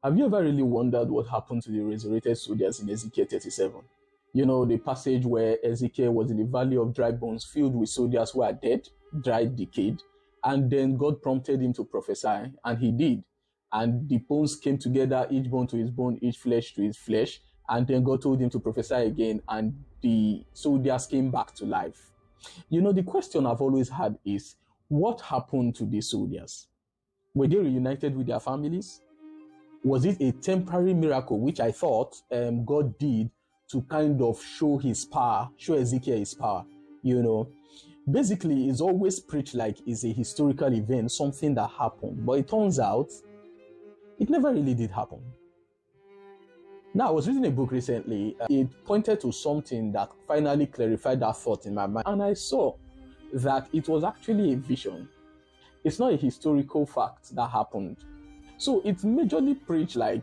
Have you ever really wondered what happened to the resurrected soldiers in Ezekiel 37? You know, the passage where Ezekiel was in the valley of dry bones filled with soldiers who are dead, dry, decayed. And then God prompted him to prophesy, and he did. And the bones came together, each bone to his bone, each flesh to his flesh. And then God told him to prophesy again, and the soldiers came back to life. You know, the question I've always had is, what happened to these soldiers? Were they reunited with their families? Was it a temporary miracle, which I thought God did to kind of show his power, show Ezekiel his power? You know, basically, it's always preached like it's a historical event, something that happened. But it turns out, it never really did happen. Now, I was reading a book recently. It pointed to something that finally clarified that thought in my mind. And I saw that it was actually a vision. It's not a historical fact that happened. So it's majorly preached like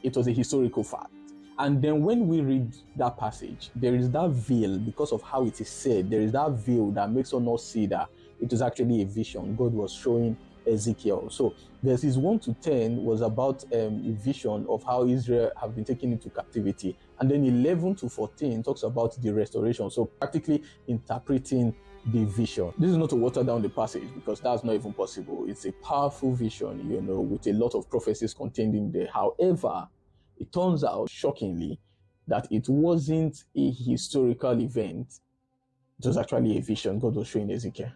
it was a historical fact. And then when we read that passage, there is that veil, because of how it is said, there is that veil that makes us not see that it was actually a vision God was showing Ezekiel. So verses 1 to 10 was about a vision of how Israel have been taken into captivity. And then 11 to 14 talks about the restoration. So practically interpreting the vision. This is not to water down the passage, because that's not even possible. It's a powerful vision, you know, with a lot of prophecies contained in there. However, it turns out, shockingly, that it wasn't a historical event. It was actually a vision God was showing Ezekiel.